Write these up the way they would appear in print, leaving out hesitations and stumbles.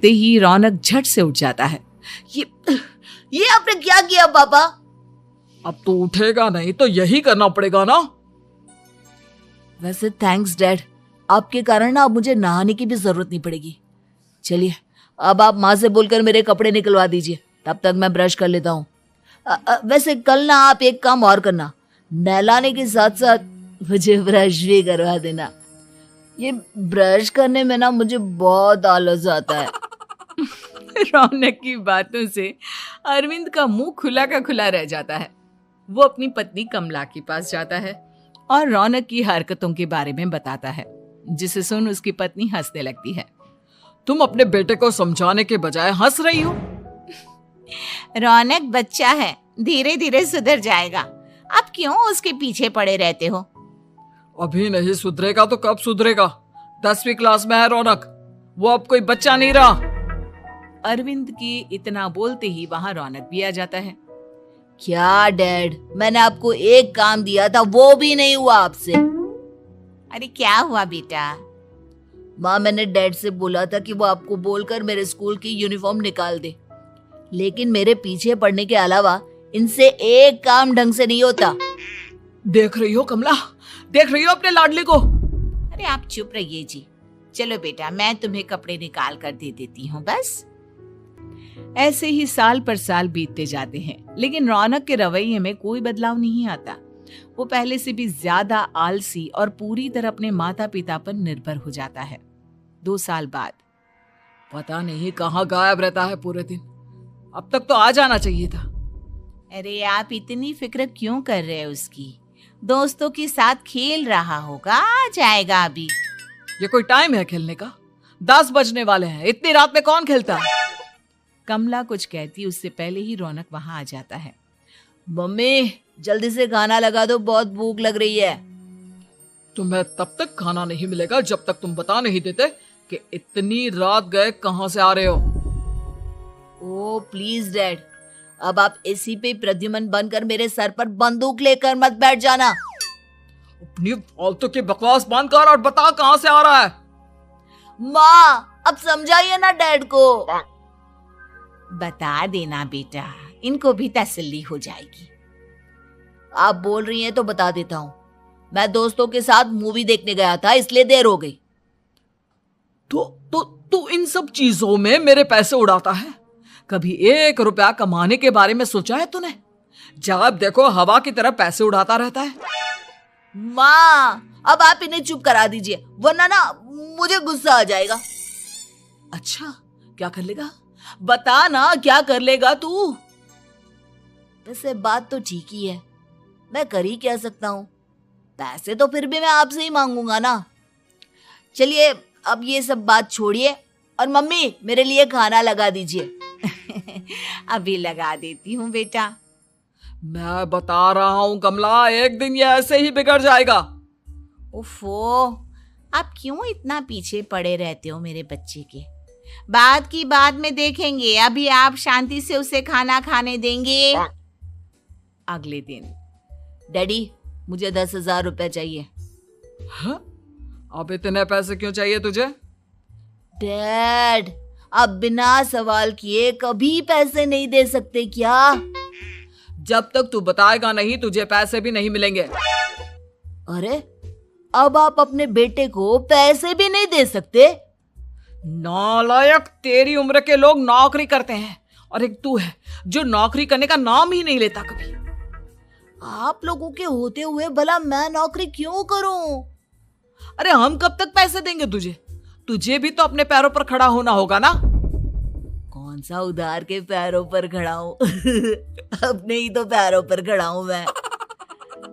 ते ही रौनक झट से उठ जाता है। ये आपने क्या किया पापा? अब तो उठेगा नहीं तो यही करना पड़ेगा ना। वैसे थैंक्स डैड, आपके कारण ना अब मुझे नहाने की भी जरूरत नहीं पड़ेगी। चलिए अब आप माँ से बोलकर मेरे कपड़े निकलवा दीजिए, तब तक मैं ब्रश कर लेता हूँ। वैसे कल ना आप एक काम और करना, नहलाने के साथ साथ मुझे ब्रश भी करवा देना। ये ब्रश करने में ना मुझे बहुत आलस आता है। रौनक की बातों से अरविंद का मुंह खुला का खुला रह जाता है। वो अपनी पत्नी कमला के पास जाता है और रौनक की हरकतों के बारे में बताता है, जिसे सुन उसकी पत्नी हंसने लगती है। तुम अपने बेटे को समझाने के बजाय हंस रही हो। रौनक बच्चा है, धीरे धीरे सुधर जाएगा। आप क्यों उसके पीछे पड़े रहते हो? अभी नहीं सुधरेगा तो कब सुधरेगा? 10वीं क्लास में है रौनक, वो अब कोई बच्चा नहीं रहा। अरविंद की इतना बोलते ही वहां रौनक भी आ जाता है। क्या डैड, मैंने आपको एक काम दिया था वो भी नहीं हुआ आपसे। अरे क्या हुआ बेटा? माँ, मैंने डैड से बोला था कि वो आपको बोलकर मेरे स्कूल की यूनिफॉर्म निकाल दे, लेकिन मेरे पीछे पड़ने के अलावा इनसे एक काम ढंग से नहीं होता। देख रही हो कमला, देख रही हो अपने लाडले को। अरे आप चुप रहिए जी। चलो बेटा, मैं तुम्हें कपड़े निकाल कर दे देती हूँ बस। ऐसे ही साल पर साल बीतते जाते हैं, लेकिन रौनक के रवैये में कोई बदलाव नहीं आता। वो पहले से भी ज्यादा आलसी और पूरी तरह अपने माता पिता पर निर्भर हो जाता है। 2 साल बाद पता नहीं कहाँ गायब रहता है पूरे दिन, अब तक तो आ जाना चाहिए था। अरे आप इतनी फिक्र क्यों कर रहे हैं उसकी? दोस्तों के साथ खेल रहा होगा, आ जाएगा अभी। ये कोई टाइम है खेलने का? 10 बजने वाले हैं, इतनी रात में कौन खेलता है? कमला कुछ कहती उससे पहले ही रौनक वहां आ जाता है। मम्मी जल्दी से खाना लगा दो, बहुत भूख लग रही है। तुम्हें तब तक खाना नहीं मिलेगा जब तक तुम बता नहीं देते कि इतनी रात गए कहां से आ रहे हो। ओ प्लीज डैड, अब आप इसी पे प्रद्युमन बनकर मेरे सर पर बंदूक लेकर मत बैठ जाना। अपनी फालतू की बकवास बंद कर और बता कहां से आ रहा है। माँ अब समझाइए ना डैड को। बता देना बेटा, इनको भी तसल्ली हो जाएगी। आप बोल रही हैं तो बता देता हूँ, मैं दोस्तों के साथ मूवी देखने गया था, इसलिए देर हो गई। तो इन सब चीजों में मेरे पैसे उड़ाता है। कभी 1 रुपया कमाने के बारे में सोचा है तूने? जब देखो हवा की तरह पैसे उड़ाता रहता है। माँ अब आप इन्हें चुप करा दीजिए, वरना ना मुझे गुस्सा आ जाएगा। अच्छा क्या कर लेगा? बता ना, क्या कर लेगा तू? वैसे बात तो ठीक ही है, मैं कर ही क्या सकता हूँ। पैसे तो फिर भी मैं आपसे ही मांगूंगा ना। चलिए अब ये सब बात छोड़िए और मम्मी मेरे लिए खाना लगा दीजिए। अभी लगा देती हूँ बेटा। मैं बता रहा हूँ कमला, एक दिन ये ऐसे ही बिगड़ जाएगा। ओफो, आप क्यों इतना पीछे पड़े रहते हो मेरे बच्चे के? बात की बाद में देखेंगे, अभी आप शांति से उसे खाना खाने देंगे। अगले दिन डैडी मुझे 10,000 रुपए चाहिए। हाँ? अब इतने पैसे क्यों चाहिए तुझे? डैड आप बिना सवाल किए कभी पैसे नहीं दे सकते क्या? जब तक तू बताएगा नहीं तुझे पैसे भी नहीं मिलेंगे। अरे अब आप अपने बेटे को पैसे भी नहीं दे सकते? नालायक, तेरी उम्र के लोग नौकरी करते हैं और एक तू है जो नौकरी करने का नाम ही नहीं लेता कभी। आप लोगों के होते हुए भला मैं नौकरी क्यों करूं? अरे हम कब तक पैसे देंगे तुझे? तुझे भी तो अपने पैरों पर खड़ा होना होगा ना। कौन सा उधार के पैरों पर खड़ा हूं? अपने ही तो पैरों पर खड़ा हूं मैं।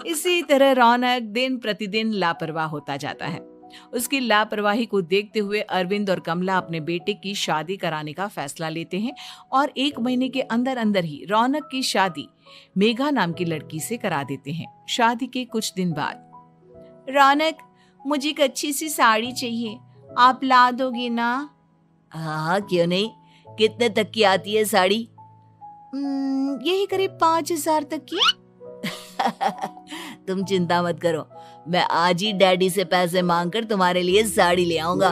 इसी तरह रौनक दिन प्रतिदिन लापरवाह होता जाता है। उसकी लापरवाही को देखते हुए अरविंद और कमला अपने बेटे की शादी कराने का फैसला लेते हैं और 1 महीने के अंदर अंदर ही रौनक की शादी मेघा नाम की लड़की से करा देते हैं। शादी के कुछ दिन बाद, रौनक मुझे एक अच्छी सी साड़ी चाहिए, आप ला दोगे ना? हाँ क्यों नहीं। कितने तक की आती है साड़ी? यही करीब 5,000 तक की। तुम चिंता मत करो, मैं आज ही डैडी से पैसे मांगकर तुम्हारे लिए साड़ी ले आऊंगा।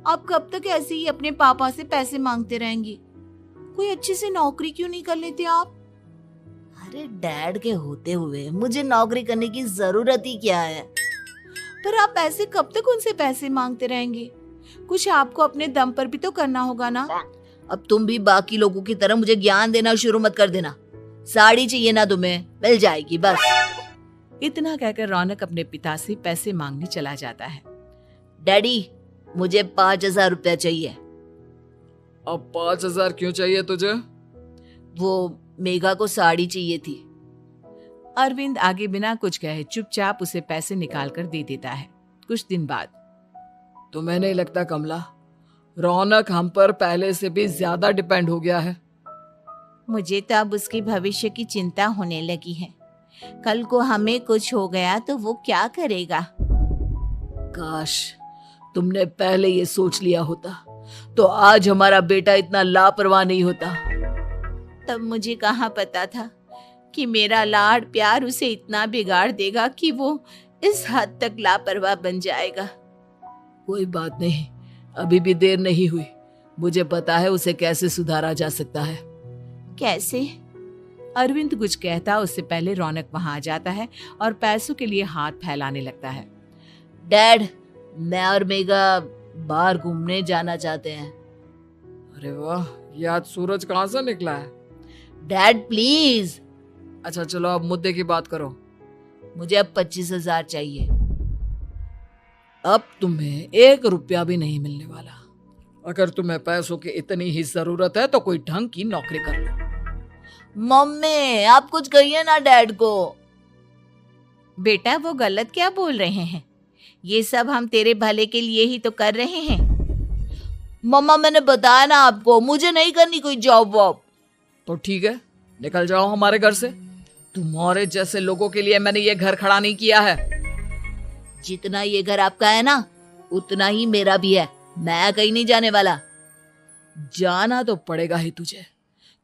आप कब तक ऐसे ही अपने पापा से पैसे मांगते रहेंगे? कोई अच्छी सी नौकरी क्यों नहीं कर लेते आप? अरे डैड के होते हुए मुझे नौकरी करने की जरूरत ही क्या है? पर आप ऐसे कब तक उनसे पैसे मांगते रहेंगे? कुछ आपको अपने दम पर भी तो करना होगा ना। अब तुम भी बाकी लोगों की तरह मुझे ज्ञान देना शुरू मत कर देना। साड़ी चाहिए ना तुम्हें, मिल जाएगी बस। इतना कहकर रौनक अपने पिता से पैसे मांगने चला जाता है। डैडी, मुझे 5,000 रुपया चाहिए। अब 5,000 क्यों चाहिए तुझे? वो मेघा को साड़ी चाहिए थी। अरविंद आगे बिना कुछ कहे चुपचाप उसे पैसे निकाल कर दे देता है। कुछ दिन बाद तुम्हें नहीं लगता कमला, रौनक हम पर पहले से भी ज्यादा डिपेंड हो गया है? मुझे तो अब उसके भविष्य की चिंता होने लगी है। कल को हमें कुछ हो गया तो वो क्या करेगा? काश तुमने पहले ये सोच लिया होता तो आज हमारा बेटा इतना लापरवाह नहीं होता। तब मुझे कहाँ पता था कि मेरा लाड प्यार उसे इतना बिगाड़ देगा कि वो इस हद तक लापरवाह बन जाएगा। कोई बात नहीं, अभी भी देर नहीं हुई। मुझे पता है उसे कैसे सुधारा जा सकता है। कैसे? अरविंद कुछ कहता उससे पहले रौनक वहां आ जाता है और पैसों के लिए हाथ फैलाने लगता है। डैड, मैं और मेघा बाहर घूमने जाना चाहते हैं। अरे वाह, ये आज सूरज कहाँ से निकला है? Dad please. अच्छा चलो अब मुद्दे की बात करो। मुझे अब 25,000 चाहिए। अब तुम्हें 1 रुपया भी नहीं मिलने वाला। अगर तुम्हें पैसों की इतनी ही जरूरत है तो कोई ढंग की नौकरी कर लो। मम्मी, आप कुछ कहिए ना डैड को। बेटा, वो गलत क्या बोल रहे हैं? ये सब हम तेरे भले के लिए ही तो कर रहे हैं। मम्मा, मैंने बताया ना आपको, मुझे नहीं करनी कोई जॉब वॉब। तो ठीक है, निकल जाओ हमारे घर से। तुम्हारे जैसे लोगों के लिए मैंने ये घर खड़ा नहीं किया है। जितना ये घर आपका है ना, उतना ही मेरा भी है। मैं कहीं नहीं जाने वाला। जाना तो पड़ेगा ही तुझे,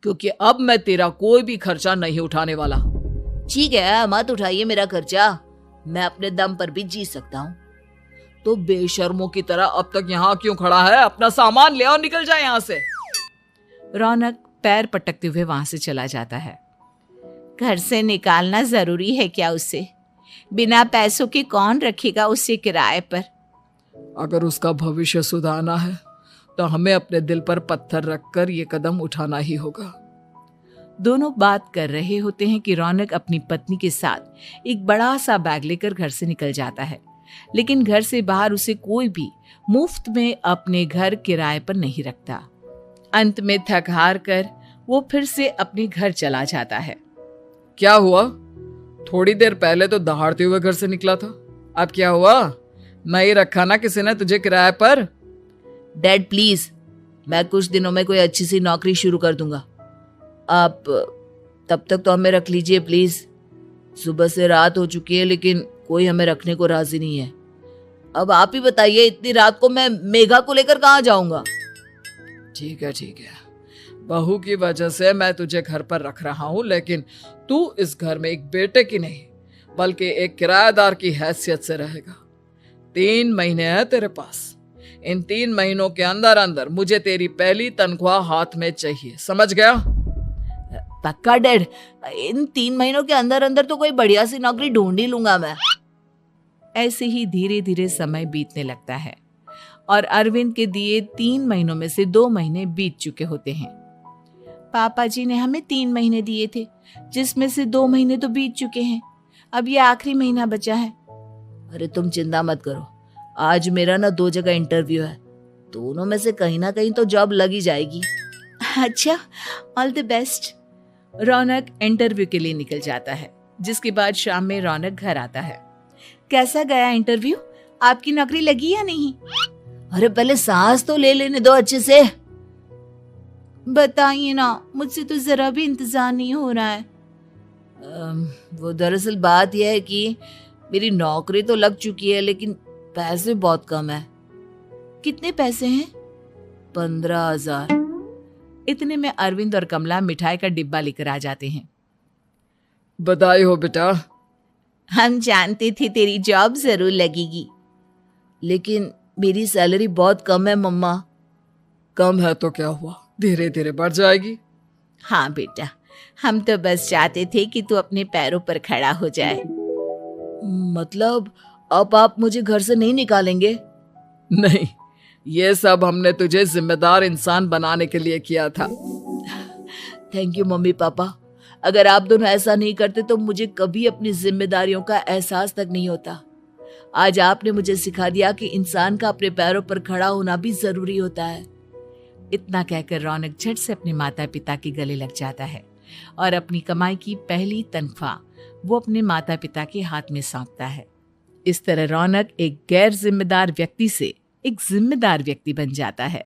क्योंकि अब मैं तेरा कोई भी खर्चा नहीं उठाने वाला। ठीक है, मत उठाइए मेरा खर्चा। मैं अपने दम पर भी जी सकता हूँ। तो बेशर्मों की तरह अब तक यहाँ क्यों खड़ा है? अपना सामान ले और निकल जाए यहाँ से। रौनक पैर पटकते हुए वहां से चला जाता है। घर से निकालना जरूरी है क्या उसे? बिना पैसों के कौन रखेगा उसे किराए पर? अगर उसका भविष्य सुधारना है तो हमें अपने दिल पर पत्थर रखकर ये कदम उठाना ही होगा। दोनों बात कर रहे होते हैं कि रौनक अपनी पत्नी के साथ एक बड़ा सा बैग लेकर घर से निकल जाता है, लेकिन घर से बाहर उसे कोई भी मुफ्त में अपने घर किराए पर नहीं रखता। अंत में थक हार कर वो फिर से अपने घर चला जाता है। क्या हुआ? थोड़ी देर पहले तो दहाड़ते हुए घर से निकला था, अब क्या हुआ? नहीं रखा ना किसी ने तुझे किराए पर? डैड प्लीज, मैं कुछ दिनों में कोई अच्छी सी नौकरी शुरू कर दूंगा। आप तब तक तो हमें रख लीजिए प्लीज। सुबह से रात हो चुकी है लेकिन कोई हमें रखने को राजी नहीं है। अब आप ही बताइए, इतनी रात को मैं मेघा को लेकर कहाँ जाऊंगा? ठीक है, बहू की वजह से मैं तुझे घर पर रख रहा हूँ, लेकिन तू इस घर में एक बेटे की नहीं बल्कि एक किराएदार की हैसियत से रहेगा। 3 महीने हैं तेरे पास। इन 3 महीनों के अंदर अंदर मुझे तेरी पहली तनख्वाह हाथ में चाहिए, समझ गया? पक्का डैड, इन 3 महीनों के अंदर अंदर तो कोई बढ़िया सी नौकरी ढूंढ ही लूंगा मैं। ऐसे ही धीरे धीरे समय बीतने लगता है और अरविंद के दिए 3 महीनों में से 2 महीने बीत चुके होते हैं। पापा जी ने हमें 3 महीने दिए थे, जिसमें से 2 महीने तो बीत चुके हैं। अब ये आखिरी महीना बचा है। अरे तुम चिंता मत करो, आज मेरा ना 2 जगह इंटरव्यू है। दोनों में से कहीं ना कहीं तो जॉब लगी जाएगी। अच्छा, all the best. Raunak interview के लिए निकल जाता है, जिसके बाद शाम में रौनक घर आता है। कैसा गया इंटरव्यू? आपकी नौकरी लगी या नहीं? अरे पहले सांस तो ले लेने दो अच्छे से। बताइए ना, मुझसे तो जरा भी इंतजार नहीं हो रहा है। वो दरअसल बात यह है कि मेरी नौकरी तो लग चुकी है लेकिन पैसे बहुत कम है। कितने पैसे हैं? 15,000। इतने में अरविंद और कमला मिठाई का डिब्बा लेकर आ जाते हैं। बधाई हो बेटा। हम जानते थे तेरी जॉब जरूर लगेगी। लेकिन मेरी सैलरी बहुत कम है मम्मा। कम है तो क्या हुआ, धीरे धीरे बढ़ जाएगी। हाँ बेटा, हम तो बस चाहते थे कि तू अपने पैरों पर खड़ा हो जाए। मतलब अब आप मुझे घर से नहीं निकालेंगे? नहीं, ये सब हमने तुझे जिम्मेदार इंसान बनाने के लिए किया था। Thank you mummy papa. अगर आप दोनों ऐसा नहीं करते तो मुझे कभी अपनी जिम्मेदारियों का एहसास तक नहीं होता। आज आपने मुझे सिखा दिया कि इंसान का अपने पैरों पर खड़ा होना भी जरूरी होता है। इतना कहकर रौनक झट से अपने माता पिता के गले लग जाता है और अपनी कमाई की पहली तनख्वाह वो अपने माता पिता के हाथ में सौंपता है। इस तरह रौनक एक गैर जिम्मेदार व्यक्ति से एक जिम्मेदार व्यक्ति बन जाता है।